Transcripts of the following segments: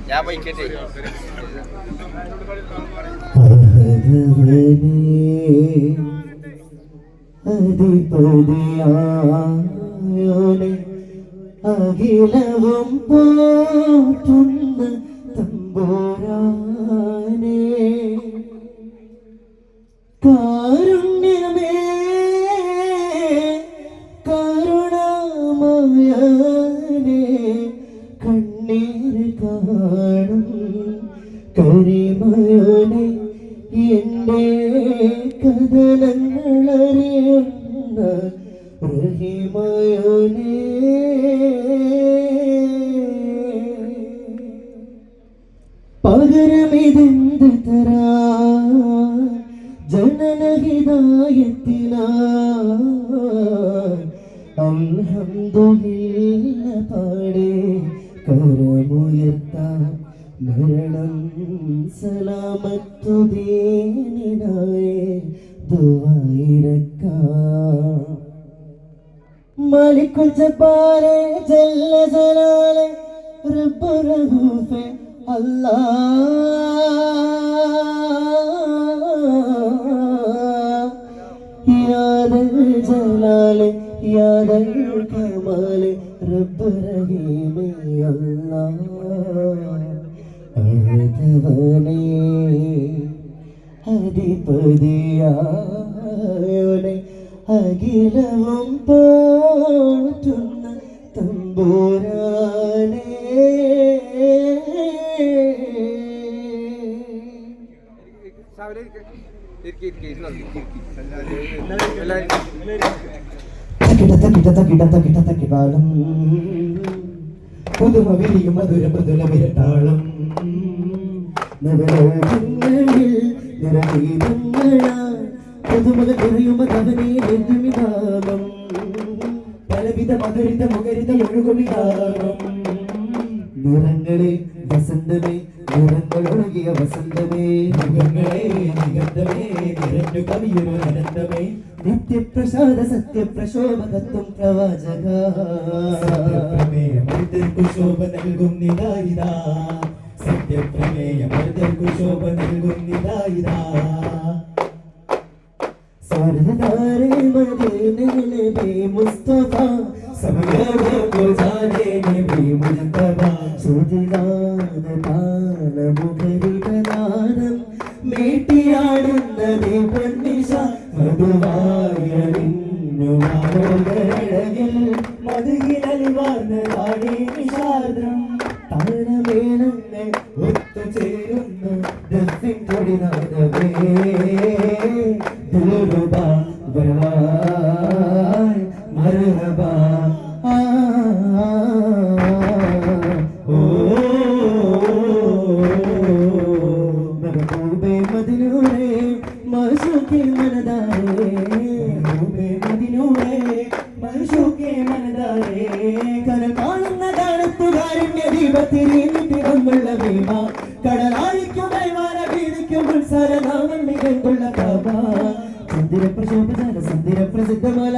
ഞാൻ വൈക്കട്ടെ അധിപതിയായോനെ അഖിലവും പോറ്റുന്ന തമ്പുരാനെ കാരുണ്യമേ കരുണാമയനെ കണ്ണീർ കാണും കരിമയനെ എന്റെ കഥനങ്ങളറിയുന്ന റഹിമയനെ പകരമിതെന്ത് തരാ ജനനഹിതായത്തിനാ അൽഹംദുലില്ല പാടേ കരമുയർത്താൻ മരണം സലാമത്തു ദീനിനായി ദുആയിരക്കാം മാലിക്കുൽ ജബ്ബാരെ ജല്ല ജലാലെ റബ്ബ് റഊഫെ അല്ലാഹ് യാ ദൽ ജലാലെ യാ ദൽ കമാലെ റബ്ബ് റഹീമെ അല്ലാഹ് അഹദവനെ അധിപതിയായോനെ അഖിലവും പോറ്റുന്ന തമ്പുരാനെ തകിടതകിടതകിടതകിടതകിടാളം പുതുമ വിരിയും മധുര മൃദുല വിരട്ടാളം നവലോകങ്ങളിൽ നിറദീപങ്ങളാൽ പുതുമകൾ നിറയുമതവനെ നിർമ്മിതാകം പലവിധ മധുരിത മുഖരിത ഒഴുകുമിതാകം നിറങ്ങളെ വസന്തമേ നിറങ്ങളൊഴുകിയ വസന്തമേ മുഖങ്ങളെ നികന്തമേ നിറഞ്ഞു കവിയൊരു അനന്തമേ നിത്യപ്രസാദ സത്യപ്രശോഭകത്വം പ്രവാചക സത്യപ്രമേയമർദ്ദർക്കു ശോഭ നൽകുന്നിതായിതാ സത്യപ്രമേയമർദ്ദർക്കു ശോഭ നൽകുന്നിതായിതാ सरदारे मदीने नबी मुस्तफा सब लोगों को जाने नबी मुस्तफा സുദിനാദ താളമുഖരിതനാദം മീട്ടിയാടുന്നതേ പൊന്നിശ മധുവായറിഞ്ഞുമാടകിൽ മധുകിലലിവാർന്നതാടേ നിശാർദ്രം താളമേളങ്ങൾ ഒത്തുചേരുന്നു ദഫിൻ കൊടിനാദമേ ദിൽറുബാ വരവായ് മർഹബാ ഓ മെഹബൂബേ മദിനൂരേ മശൂഖേ മനദാരേ മെഹബൂബേ മദിനൂരേ മശൂഖേ മനദാരേ കര കാണുന്ന കാലത്തുകാരണ്യ ദീപത്തിരിഞ്ഞിട്ടിടമുള്ള ഭീമ കടലാഴിക്കും കൈവാര വീതിക്കും ഉത്സരനാമം മികണ്ടുള്ള കാബ ചന്ദ്രപ്രശോഭജാല സന്ധിര പ്രസിദ്ധമാല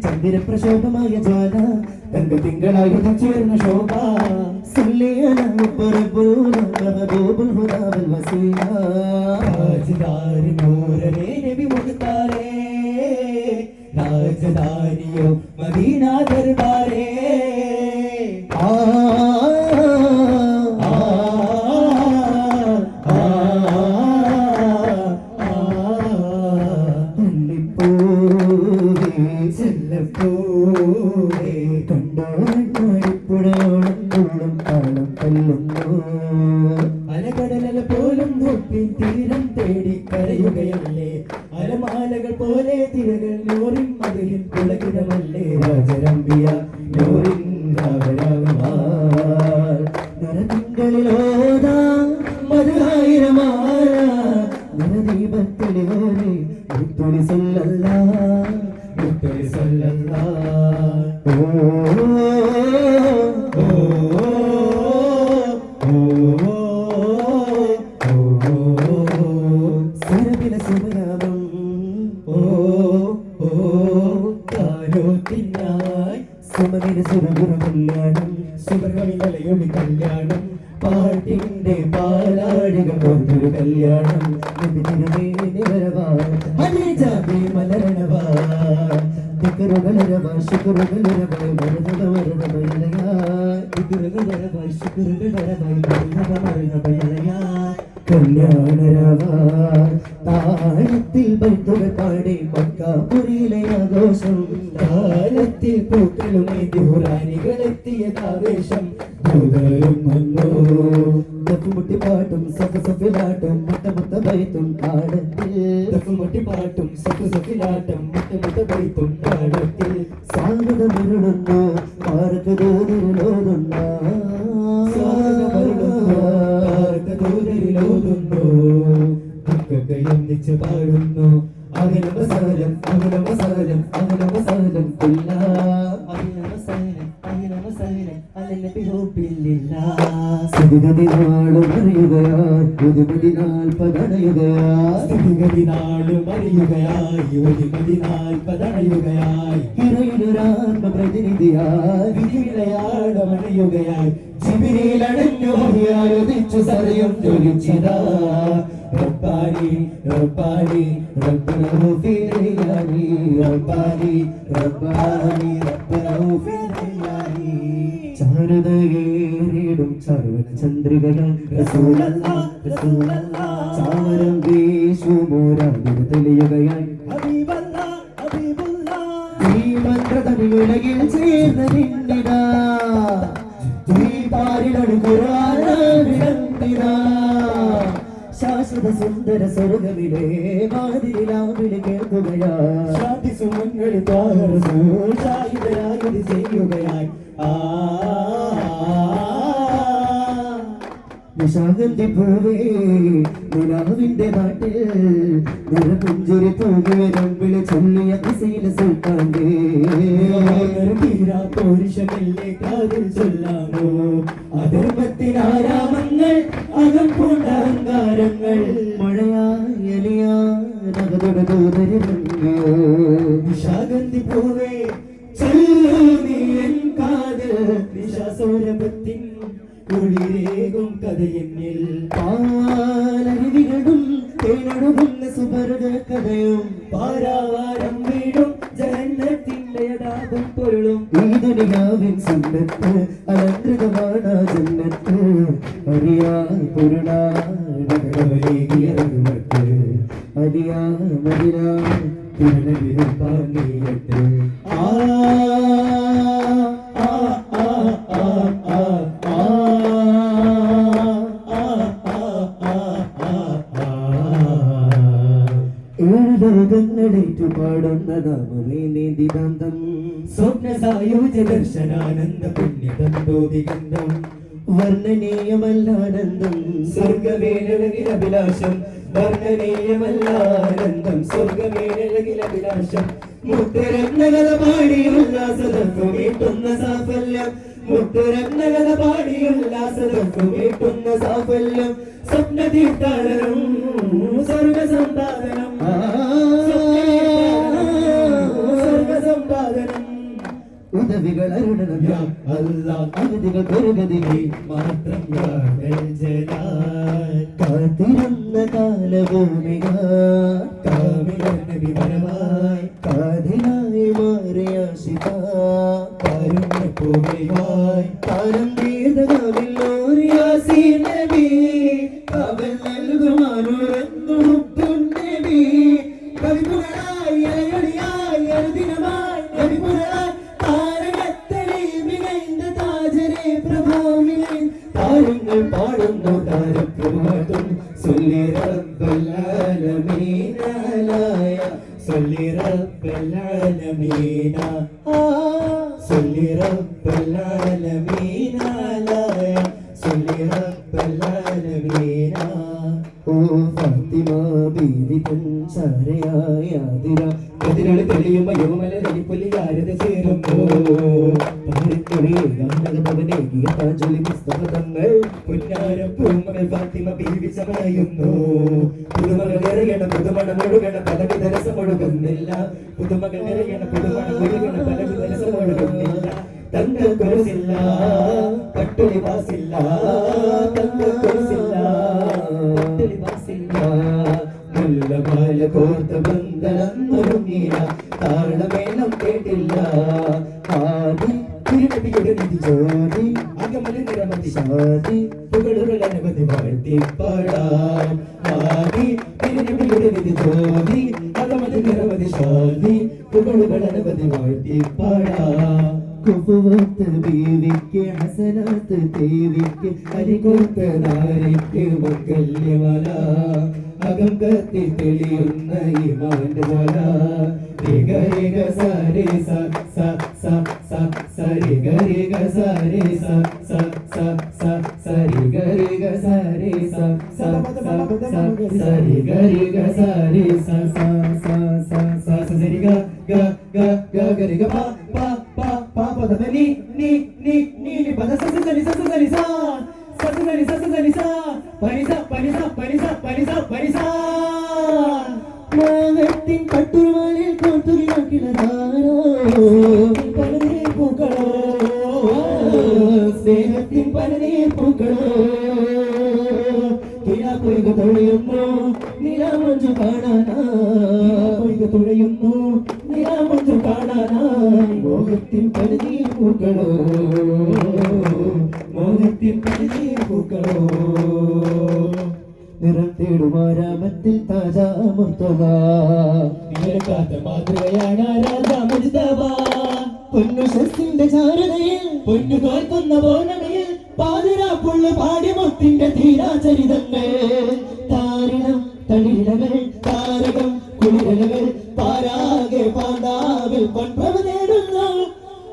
ചന്ദ്ര പ്രശോഭമായ ജ്വാല തങ്ക തിങ്കളായി ചേർന്ന ശോഭ രാജധാനിയോ മദീന ദർബാരേ അലകടല പോലും നോക്കി തീരം തേടി കരയുകയല്ലേ അലമാലകൾ പോലെ തിരകൾ നോറിൻ മതിലിൽ പുളകിടമല്ലേ രാജരമ്പിയ നോറിൻ നിറതിങ്കളിലോതാ മധുരായിരമായ നിറദീപത്തിലോരെ മുത്തുളി സല്ലല്ലാ മുത്തുളി സല്ലല്ലാ സുമനിന് സുരഗുരു കല്യാണം സുവർഗമിലയൊളി കല്യാണം പാട്ടിന്റെ പാലാഴികൾ കൊണ്ടൊരു കല്യാണം മലരണവാ ദിക്കറുകളരവാ ശുക്രുകളരവായി മരുന്നത മരുന്ന ബയലയാ ദിക്കറുകളരവായി ശുക്രുകളരവായി മരുന്നത മരുന്ന ബയലയാ കല്യാണരവാ താളത്തിൽ ബൈത്തുകൾ പാടി മക്കാപുരിയിലെ ആഘോഷം താളത്തിൽ പൂക്കളുമായി ദുറാനികളെത്തിയതാവേശം ദഫുമുട്ടി പാട്ടും സഫിലാട്ടും മുട്ട ബൈത്തും പാടത്തിൽ ദഫുമുട്ടി പാട്ടും സഫിലാട്ടും മുട്ട ബൈത്തും പാടത്തിൽ സാഗതമരുളുന്നു പാർക്ക് ദൂരിലോതുന്ന ഒന്നിച്ച് പാടുന്നു അഖിലമസാരം അഖിലമസാരം അഖിലമസാരം സ്ഥിതിഗതി നാളും അറിയുകയായി ഒരുമതിനാൽ പതണയുകയായി ഇറയിലൊരാത്മപ്രതിനിധിയായി വിധിവിളയാടമണയുകയായി ജിബിരിയിലടഞ്ഞോടിയായുദിച്ചു സരയും ജ്വലിച്ചിതാ റബ്ബാനി റബ്ബാനി റബ്ബനഹു ഫീ റിയാനി റബ്ബാനി റബ്ബാനി റബ്ബനഹു ഫീ റിയാനി ചാരുതയേറിടും ചാരുവന ചന്ദ്രികകൾ റസൂലല്ലാഹ് റസൂലല്ലാഹ് ചാരം വീശുമോരാതിര തെളിയുകയായി ഹബീബല്ലാഹ് ഹബീബല്ലാഹ് ഈ മന്ത്രതനിയുലകിൽ ചേർന്ന നിന്നിതാ ഈ പാരിലൊരു ഖുർആനിടന്നിതാ ശാശ്വത സുന്ദര സ്വർഗമിലെ വാതിലാവിളി കേൾക്കുകയാ ശാന്തി സുമങ്ങൾ ഷാഹിദരായി ചെയ്യുകയായി നിശാഗന്ധി പൂവേ നിലാവിന്റെ നാട്ടിൽ നിറപുഞ്ചിരി തൂകിയ രമ്പിളി ചൊല്ലിയ ഇസയില സുൽത്താന്റെ തീരാത്തോരിശമല്ലേ കാതിൽ ചൊല്ലാമോ അധർമ്മത്തിനാരാമങ്ങൾ അകം പൂണ്ട അഹങ്കാരങ്ങൾ മഴയായലിയാതോദരിയോ നിശാഗന്ധി പൂവേ ചൊല്ലൂ നീ എൻ കാതിൽ നിശാസൗരഭത്തിൻ കുളിരേകും കഥയെന്നിൽ പാലരുവികളും തേനൊഴുകുന്ന സുവർഗ കഥയും പാരാവാരം വീടും ജനത്തിന്റെ യഥാപം പൊരുളും ഈ ദുനിയാവിൻ സമ്പത്ത് അലങ്കൃതമാണ് ജന്നത്ത് അറിയാ പൊരുളാടകവരേകിയറുമത്ത് അറിയാ മതിരാ തിരുനവിരും പാലിയത്ത് ലോകങ്ങളേറ്റു പാടുന്ന നാമമേ നീതിദാന്തം സ്വപ്ന സായുജ ദർശനാനന്ദ പുണ്യതന്തോദിഗന്ധം വർണ്ണനീയമല്ലാനന്ദം സ്വർഗമേനഴകിലഭിലാഷം വർണ്ണനീയമല്ലാനന്ദം സ്വർഗമേനഴകിലഭിലാഷം മുത്തരത്നകഥ പാടി ഉല്ലാസതത്വമേറ്റുന്ന സാഫല്യം മുത്തരത്നകഥ പാടി ഉല്ലാസതത്വമേറ്റുന്ന സാഫല്യം സ്വപ്നതീർത്ഥാടനം സ്വർഗസമ്പാദനം സ്വർഗസമ്പാദനം ഉദവികൾ അരുണനം അഗതികൾ പെരുഗതികൾ മാത്രം കാത്തിരുന്ന കാലഭൂമിക കാമികരമായി കാതിലായി മാറിയ ശിത കാരുണ്യഭൂമിയായി കാലം ദീർഘകാവിൽ ഓരിയാസി നബി കവൽ നൽകുമാനുറന്നു നബി കവിപുകളായി അലയടിയായി അനുദിനമായി നബിപുകളായി താരകത്തലി മികൈந்த താജരെ പ്രഭാവിലെ താരങ്ങൾ പാടുന്നു താരപ്രഭാതം സൊല്ലി റബ്ബൽ ആലമീന അലായ സൊല്ലി റബ്ബൽ ആലമീന സൊല്ലി റബ്ബൽ ആലമീന അലായ സൊല്ലി റബ്ബൽ ആലമീന ഓ ഫാത്തിമ ബീവി തൻ ചാരയായ ആതിര കതിരളി തെളിയുമ്പോ യുവമലരടി പുലിയാരത ചേരുമ്പോ പുന്നാരം ഫാത്തിമ ബീവി ചമയുന്നു പുതുമകൾ നിറയണ പുതുമണം ഒഴുകണ പലവിധ രസം ഒഴുകുന്നില്ല പുതുമകൾ നിറയണ പുതുമണം ഒഴുകണ പലവിധ രസം ഒഴുകുന്നില്ല തങ്കക്കൊലുസില്ല പട്ടുലിബാസില്ല തങ്കക്കൊലുസില്ല പട്ടുലിബാസില്ല മുല്ലമാല കോർത്ത ബന്ധനൊരുങ്ങില്ല താളമേളം കേട്ടില്ല ആദി തിരുനബിയുടെ നിധി ജ്യോതി അകമല നിരവധി ശാതി പുകളുകൾ അനവധി വാഴ്ത്തിപ്പാടാം ആദി തിരുനബിയുടെ നിധി ജ്യോതി അകമല നിരവധി ശാതി പുകളുകൾ അനവധി വാഴ്ത്തിപ്പാടാം കുഫുവത്ത് ബീവിക്ക് ഹസനാത്ത് ദേവിക്ക് അരികൊത്ത നാരിക്ക് മക്കല്യമല അകം കത്തി തെളിയുന്ന ഈമാന്റെ ജ്വാല രിഗ രിഗ സാരി സ സ സ സ സരി ഗ രിഗ സാരി സ സ സ സ സരി ഗ രിഗ സാരി സ സ സ സരി ഗ രിഗ സാരി സ സ സ സ സരി ഗ ഗ ഗ ഗ ഗ രിഗ പ പ പ പ പ ധ നി നി നി നി നി പ ധ സ സ സരി സ സ സരി സ സരി സ സരി സ പരിസ പരിസ പരിസ പരിസ പരിസ മോഹത്തിൻ പട്ടുവാലിൽ കോർത്തുകിടക്കിടതാരോ പലനീർ പൂക്കളോ സ്നേഹത്തിൻ പലനീർ പൂക്കളോ കിഴാപ്പൊയ്ക തുഴയുന്നു നിലാമഞ്ചു കാണാനായി തുഴയുന്നു നിലാമഞ്ചു കാണാനായി മോഹത്തിൻ പലനീർ പൂക്കളോ മോഹത്തിൻ പലനീർ പൂക്കളോ നിറം തേടുമാരാമത്തിൽ താജാമുർത്തവ നിരക്കാത്ത മാതൃകയാണ് രാജാ മുജ്തബ പൊന്നു ശസ്യന്റെ ചാരുതയിൽ പൊന്നു തോൽക്കുന്ന പൗർണമിയിൽ പാതിരാപ്പുള്ള പാടിമുത്തിന്റെ ധീരാചരിതങ്ങൾ താരണം തളിരിലകൾ താരകം കുളിരലകൾ പാരാകെ പാതാവിൽ പൊൻപ്രഭ നേടുന്നു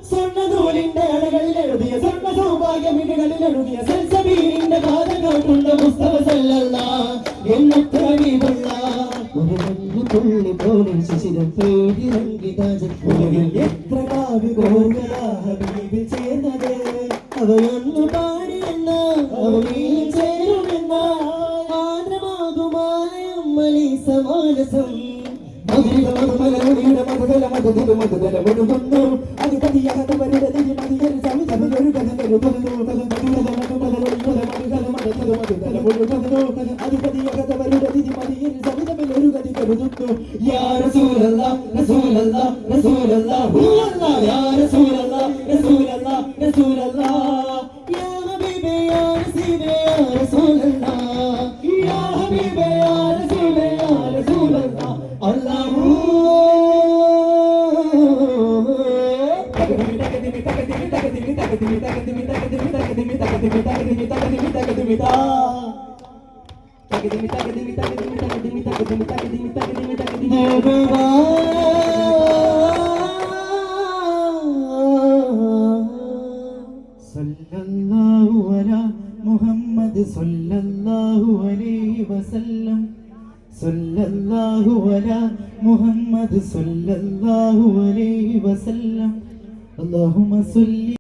സ്വർണ്ണനൂലിന്റെ അടകളിൽ എഴുതിയ സ്വർണ്ണ സൗഭാഗ്യമികളിൽ എഴുതിയ സൽസബീരിന്റെ പാത കാട്ടുന്ന മുസ്തഫ സല്ലല്ലാഹ് എന്നത്ര വീടുള്ള ഒരു മഞ്ഞു തുള്ളി പോലെ ശിശിരം പേരിറങ്ങി താജുൽ എത്ര കാവ്യ ഗോർഗലാ ഹബീബിൽ ചേർന്നത് അവയൊന്നു പാടിയെന്ന അവനിൽ ചേരുമെന്ന ആദ്രമാകുമാലയം മലീസമാനസം മധുരമധുമലയുടെ മധുതല മധുതല മധുതല മുഴുകുന്നു അത് പതിയാതെ വരുന്ന തിരി മതിയൊരു സമിതമൊരു കഥ കരുതുന്നു അത് പതിയാതെ വരുന്ന തിരി മതിയൊരു സമിതമൊരു കഥ കരുതുന്നു യാ റസൂലല്ലാഹ് റസൂലല്ലാഹ് റസൂലല്ലാഹ് ഹുവല്ലാഹ് യാ റസൂലല്ലാഹ് റസൂലല്ലാഹ് റസൂലല്ലാഹ് യാ ഹബീബി യാ റസീബി യാ റസൂലല്ലാഹ് യാ ഹബീബി യാ റസൂലി യാ റസൂലല്ലാഹ് അല്ലാഹു സല്ലല്ലാഹു അലാ മുഹമ്മദ് സല്ലല്ലാഹു അലൈഹി വസല്ലം സല്ലല്ലാഹു അലാ മുഹമ്മദ് സല്ലല്ലാഹു അലൈഹി വസല്ലം അല്ലാഹുമ്മ സല്ലി